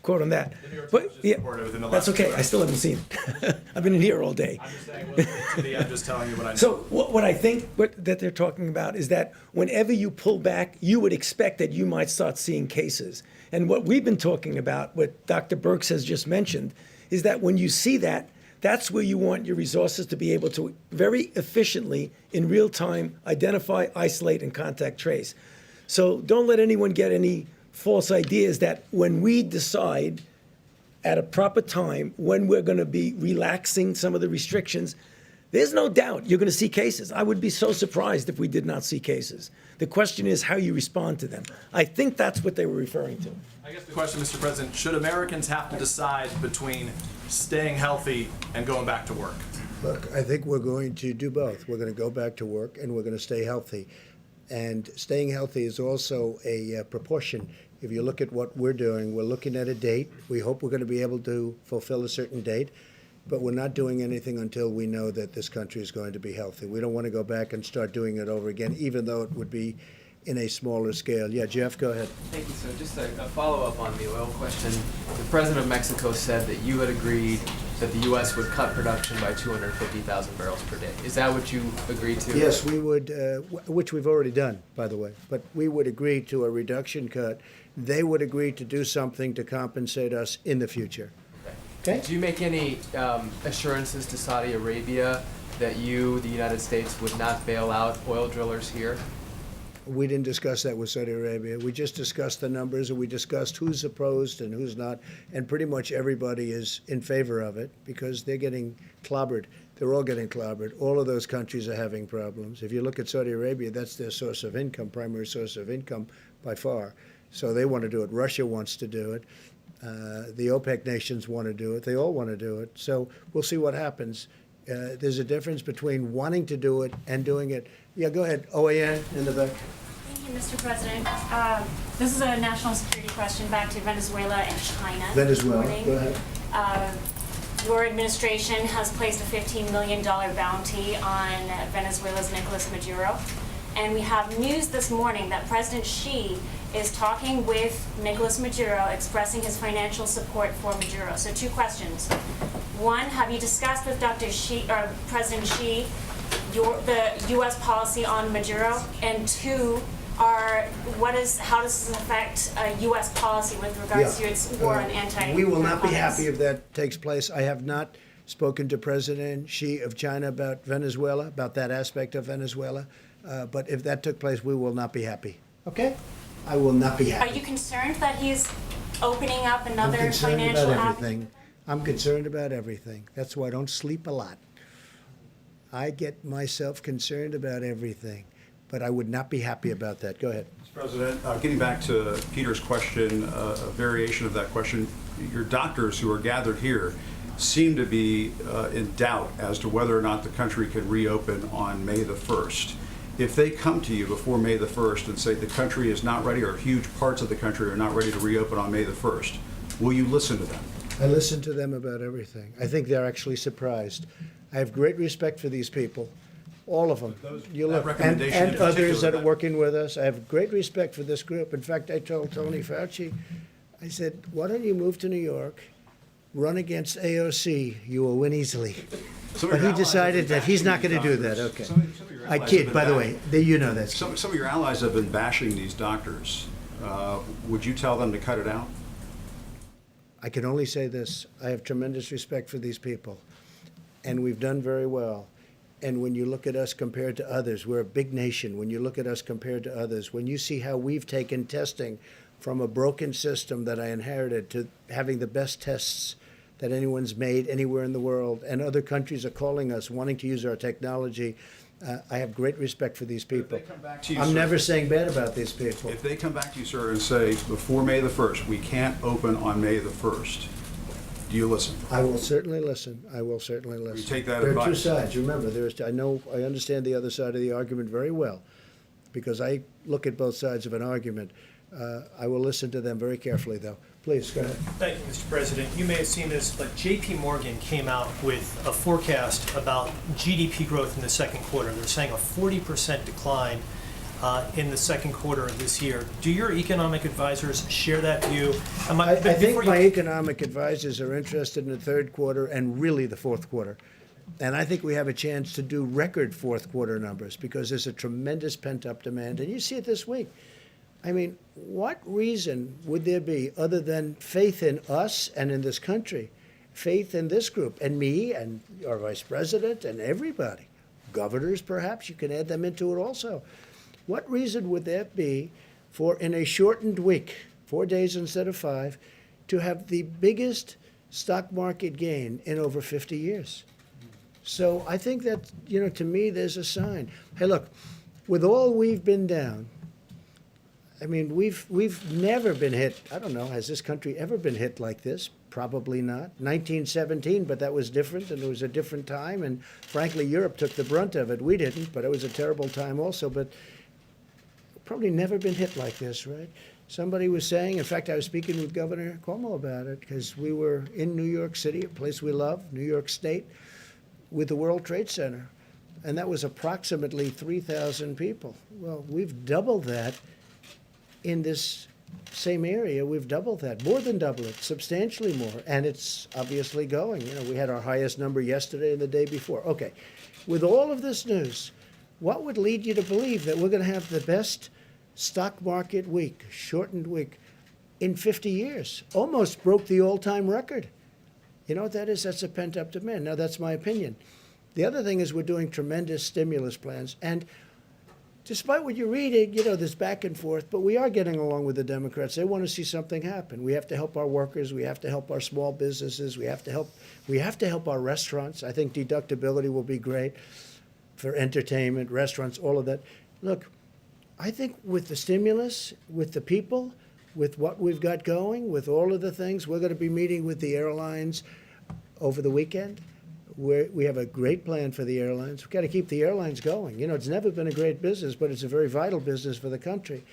quote on that. The New York But Times just yeah, reported within the that's last okay. few I still haven't seen it. I've been in here all day. I'm just saying, I'm just telling you what I know. So what I think that they're talking about is that whenever you pull back, you would expect that you might start seeing cases. And what we've been talking about, what Dr. Birx has just mentioned, is that when you see that, that's where you want your resources to be able to very efficiently, in real time, identify, isolate, and contact trace. So don't let anyone get any false ideas that when we decide at a proper time when we're going to be relaxing some of the restrictions, there's no doubt you're going to see cases. I would be so surprised if we did not see cases. The question is how you respond to them. I think that's what they were referring to. I guess the question, Mr. President, should Americans have to decide between staying healthy and going back to work? Look, I think we're going to do both. We're going to go back to work and we're going to stay healthy. And staying healthy is also a proportion. If you look at what we're doing, we're looking at a date. We hope we're going to be able to fulfill a certain date, but we're not doing anything until we know that this country is going to be healthy. We don't want to go back and start doing it over again, even though it would be in a smaller scale. Yeah, Jeff, go ahead. Thank you. So just a follow-up on the oil question. The president of Mexico said that you had agreed that the U.S. would cut production by 250,000 barrels per day. Is that what you agreed to? Yes, we would, which we've already done, by the way, but we would agree to a reduction cut. They would agree to do something to compensate us in the future. Okay? Do you make any assurances to Saudi Arabia that you, the United States, would not bail out oil drillers here? We didn't discuss that with Saudi Arabia. We just discussed the numbers, and we discussed who's opposed and who's not, and pretty much everybody is in favor of it because they're getting clobbered. They're all getting clobbered. All of those countries are having problems. If you look at Saudi Arabia, that's their source of income, primary source of income by far. So they want to do it. Russia wants to do it. The OPEC nations want to do it. They all want to do it. So we'll see what happens. There's a difference between wanting to do it and doing it. Yeah, go ahead. OAN in the back. Thank you, Mr. President. This is a national security question back to Venezuela and China. Venezuela, go ahead. Your administration has placed a $15 million bounty on Venezuela's Nicolas Maduro. And we have news this morning that President Xi is talking with Nicolas Maduro, expressing his financial support for Maduro. So 2 questions. One, have you discussed with Dr. Xi, or President Xi, the U.S. policy on Maduro? And 2, how does this affect U.S. policy with regards to its war on anti-narcotics? We will not be happy if that takes place. I have not spoken to President Xi of China about Venezuela, about that aspect of Venezuela. But if that took place, we will not be happy. Okay? I will not be happy. Are you concerned that he's opening up another I'm concerned financial about avenue? everything. I'm concerned about everything. That's why I don't sleep a lot. I get myself concerned about everything, but I would not be happy about that. Go ahead. Mr. President, getting back to Peter's question, a variation of that question, your doctors who are gathered here seem to be in doubt as to whether or not the country can reopen on May the 1st. If they come to you before May the 1st and say the country is not ready, or huge parts of the country are not ready to reopen on May the 1st, will you listen to them? I listen to them about everything. I think they're actually surprised. I have great respect for these people, all of them. You look, and others that are working with us. I have great respect for this group. In fact, I told Tony Fauci, I said, why don't you move to New York, run against AOC, you will win easily. But he decided that he's not going to do that. Okay. I kid, by the way. You know that. Some of your allies have been bashing these doctors. Would you tell them to cut it out? I can only say this. I have tremendous respect for these people, and we've done very well. And when you look at us compared to others, we're a big nation. When you look at us compared to others, when you see how we've taken testing from a broken system that I inherited to having the best tests that anyone's made anywhere in the world, and other countries are calling us, wanting to use our technology, I have great respect for these people. If they come back to you, I'm sir, never saying bad about these people. If they come back to you, sir, and say, before May the 1st, we can't open on May the 1st, do you listen? I will certainly listen. I will certainly listen. You take that There advice. are 2 sides. Remember, I understand the other side of the argument very well, because I look at both sides of an argument. I will listen to them very carefully, though. Please, go ahead. Thank you, Mr. President. You may have seen this, but J.P. Morgan came out with a forecast about GDP growth in the second quarter. They're saying a 40% decline in the second quarter of this year. Do your economic advisors share that view? I think my economic advisors are interested in the third quarter and really the fourth quarter. And I think we have a chance to do record fourth quarter numbers because there's a tremendous pent-up demand. And you see it this week. I mean, what reason would there be other than faith in us and in this country, faith in this group and me and our vice president and everybody, governors perhaps, you can add them into it also. What reason would there be for, in a shortened week, 4 days instead of 5, to have the biggest stock market gain in over 50 years? So I think that, to me, there's a sign. Hey, look, with all we've been down, I mean, we've never been hit. I don't know, has this country ever been hit like this? Probably not. 1917, but that was different, and it was a different time. And frankly, Europe took the brunt of it. We didn't, but it was a terrible time also. But probably never been hit like this, right? Somebody was saying, in fact, I was speaking with Governor Cuomo about it because we were in New York City, a place we love, New York State, with the World Trade Center. And that was approximately 3,000 people. Well, we've doubled that in this same area. We've doubled that, more than double it, substantially more. And it's obviously going. We had our highest number yesterday and the day before. Okay, with all of this news, what would lead you to believe that we're going to have the best stock market week, shortened week, in 50 years? Almost broke the all-time record. You know what that is? That's a pent-up demand. Now, that's my opinion. The other thing is we're doing tremendous stimulus plans. And despite what you're reading, there's back and forth, but we are getting along with the Democrats. They want to see something happen. We have to help our workers. We have to help our small businesses. We have to help our restaurants. I think deductibility will be great for entertainment, restaurants, all of that. Look, I think with the stimulus, with the people, with what we've got going, with all of the things, we're going to be meeting with the airlines over the weekend. We have a great plan for the airlines. We've got to keep the airlines going. It's never been a great business, but it's a very vital business for the country.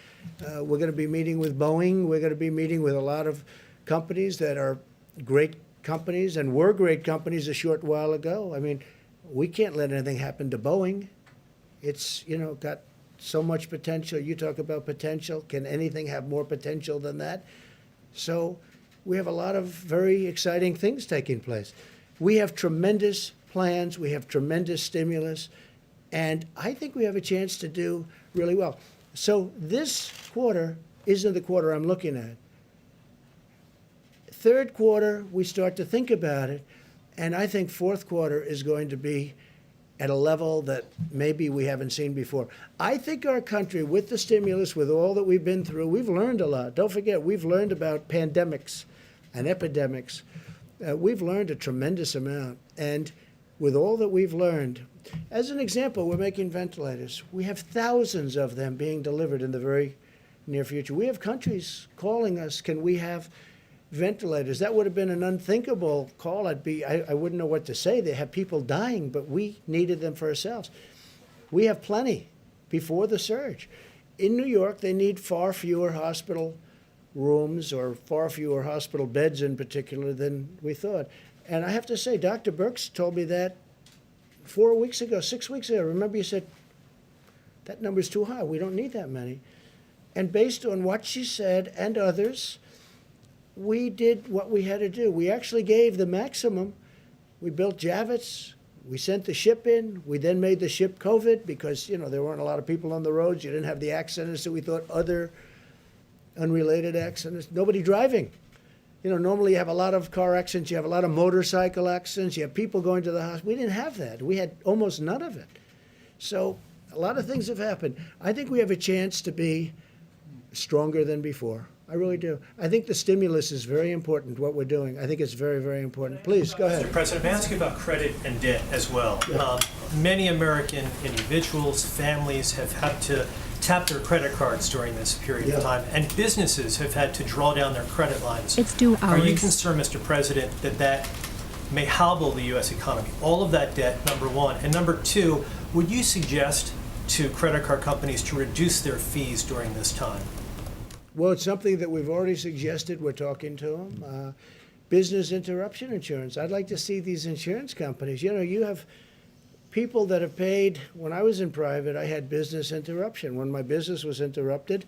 We're going to be meeting with Boeing. We're going to be meeting with a lot of companies that are great companies and were great companies a short while ago. I mean, we can't let anything happen to Boeing. It's, got so much potential. You talk about potential. Can anything have more potential than that? So we have a lot of very exciting things taking place. We have tremendous plans. We have tremendous stimulus. And I think we have a chance to do really well. So this quarter isn't the quarter I'm looking at. Third quarter, we start to think about it. And I think fourth quarter is going to be at a level that maybe we haven't seen before. I think our country, with the stimulus, with all that we've been through, we've learned a lot. Don't forget, we've learned about pandemics and epidemics. We've learned a tremendous amount. And with all that we've learned, as an example, we're making ventilators. We have thousands of them being delivered in the very near future. We have countries calling us, can we have ventilators? That would have been an unthinkable call. I wouldn't know what to say. They have people dying, but we needed them for ourselves. We have plenty before the surge. In New York, they need far fewer hospital rooms or far fewer hospital beds in particular than we thought. And I have to say, Dr. Birx told me that 4 weeks ago, 6 weeks ago. Remember, you said, that number's too high. We don't need that many. And based on what she said and others, we did what we had to do. We actually gave the maximum. We built Javits. We sent the ship in. We then made the ship COVID because, there weren't a lot of people on the roads. You didn't have the accidents that we thought, other unrelated accidents. Nobody driving. Normally you have a lot of car accidents. You have a lot of motorcycle accidents. You have people going to the hospital. We didn't have that. We had almost none of it. So a lot of things have happened. I think we have a chance to be stronger than before. I really do. I think the stimulus is very important, what we're doing. I think it's very, very important. Please, go ahead. Mr. President, may I ask you about credit and debt as well? Yeah. Many American individuals, families have had to tap their credit cards during this period of time, and businesses have had to draw down their credit lines. It's 2 hours. Are you concerned, Mr. President, that may hobble the U.S. economy? All of that debt, number one. And number two, would you suggest to credit card companies to reduce their fees during this time? Well, it's something that we've already suggested. We're talking to them. Business interruption insurance. I'd like to see these insurance companies. You have people that have paid. When I was in private, I had business interruption. When my business was interrupted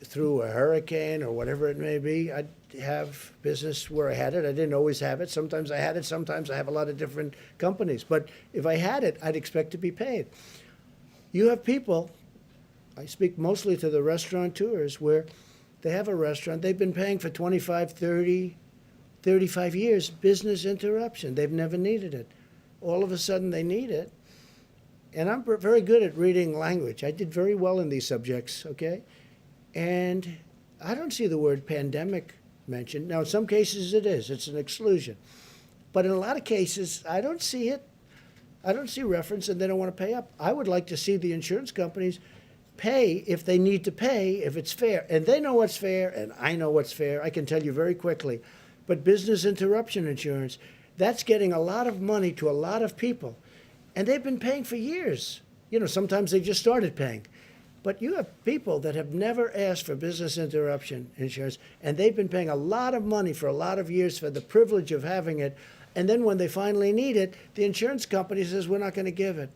through a hurricane or whatever it may be, I'd have business where I had it. I didn't always have it. Sometimes I had it. Sometimes I have a lot of different companies. But if I had it, I'd expect to be paid. You have people, I speak mostly to the restaurateurs, where they have a restaurant. They've been paying for 25, 30, 35 years, business interruption. They've never needed it. All of a sudden they need it. And I'm very good at reading language. I did very well in these subjects, okay? And I don't see the word pandemic mentioned. Now, in some cases it is. It's an exclusion. But in a lot of cases, I don't see it. I don't see reference, and they don't want to pay up. I would like to see the insurance companies pay if they need to pay, if it's fair. And they know what's fair, and I know what's fair. I can tell you very quickly. But business interruption insurance, that's getting a lot of money to a lot of people. And they've been paying for years. You know, sometimes they just started paying. But you have people that have never asked for business interruption insurance, and they've been paying a lot of money for a lot of years for the privilege of having it. And then when they finally need it, the insurance company says, we're not going to give it.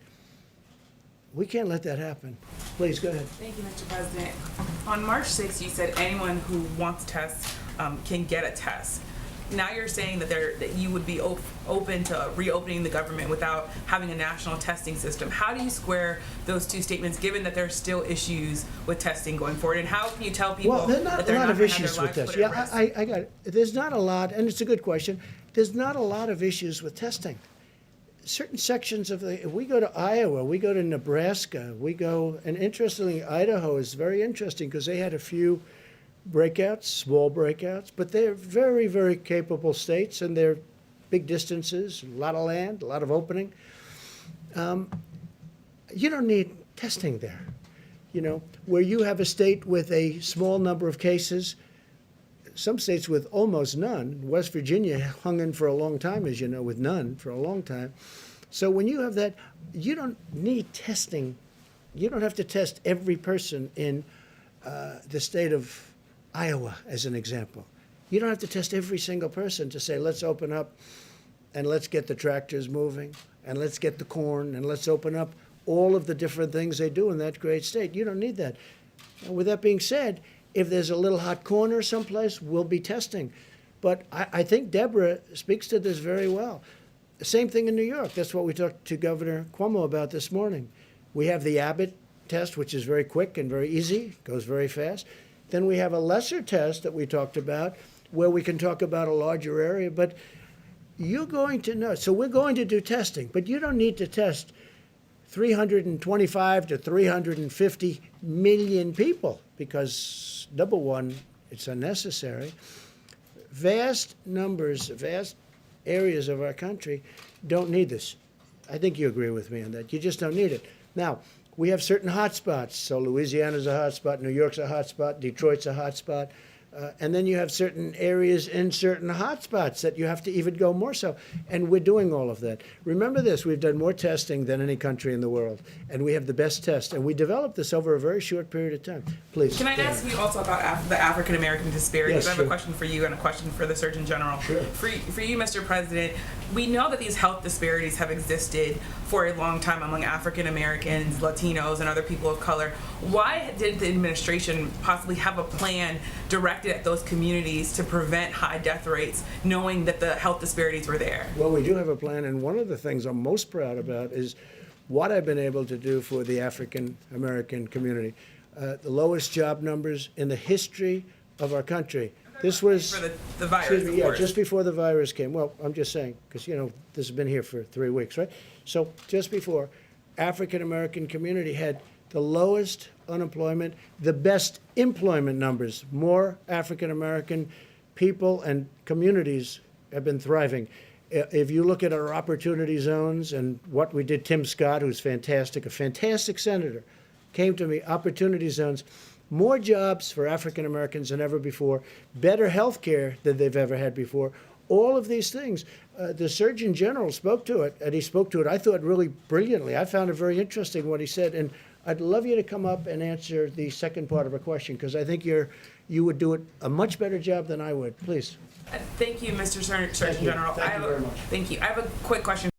We can't let that happen. Please, go ahead. Thank you, Mr. President. On March 6th, you said anyone who wants tests can get a test. Now you're saying that you would be open to reopening the government without having a national testing system. How do you square those two statements, given that there's still issues with testing going forward? And how can you tell people Well, there's not that they're a lot not of going to have issues their with lives this. put at Yeah, risk? I got it. There's not a lot, and it's a good question. There's not a lot of issues with testing. Certain sections of the, if we go to Iowa, we go to Nebraska, and interestingly, Idaho is very interesting because they had a few breakouts, small breakouts, but they're very, very capable states, and they're big distances, a lot of land, a lot of opening. You don't need testing there. You know, where you have a state with a small number of cases, some states with almost none. West Virginia hung in for a long time, as you know, with none for a long time. So when you have that, you don't need testing. You don't have to test every person in the state of Iowa, as an example. You don't have to test every single person to say, let's open up and let's get the tractors moving and let's get the corn and let's open up all of the different things they do in that great state. You don't need that. Now, with that being said, if there's a little hot corner someplace, we'll be testing. But I think Deborah speaks to this very well. The same thing in New York. That's what we talked to Governor Cuomo about this morning. We have the Abbott test, which is very quick and very easy, goes very fast. Then we have a lesser test that we talked about where we can talk about a larger area. But you're going to know. So we're going to do testing, but you don't need to test 325 to 350 million people because, number one, it's unnecessary. Vast numbers, vast areas of our country don't need this. I think you agree with me on that. You just don't need it. Now, we have certain hot spots. So Louisiana's a hot spot, New York's a hot spot, Detroit's a hot spot. And then you have certain areas in certain hot spots that you have to even go more so. And we're doing all of that. Remember this, we've done more testing than any country in the world. And we have the best test. And we developed this over a very short period of time. Please. Can I ask you also about the African American disparities? Yes, I have sure. a question for you and a question for the Surgeon General. Sure. For you, Mr. President, we know that these health disparities have existed for a long time among African Americans, Latinos, and other people of color. Why did the administration possibly have a plan directed at those communities to prevent high death rates, knowing that the health disparities were there? Well, we do have a plan, and one of the things I'm most proud about is what I've been able to do for the African American community. The lowest job numbers in the history of our country. This was For the virus, excuse me, of yeah, course. just before the virus came. Well, I'm just saying, because, you know, this has been here for 3 weeks, right? So just before, African American community had the lowest unemployment, the best employment numbers. More African American people and communities have been thriving. If you look at our opportunity zones and what we did, Tim Scott, who's fantastic, a fantastic senator, came to me, opportunity zones, more jobs for African Americans than ever before, better health care than they've ever had before. All of these things. The Surgeon General spoke to it, and he spoke to it, I thought, really brilliantly. I found it very interesting what he said, and I'd love you to come up and answer the second part of her question, because I think you would do it a much better job than I would. Please. Thank you, Mr. Surgeon General. Thank you very much. Thank you. I have a quick question.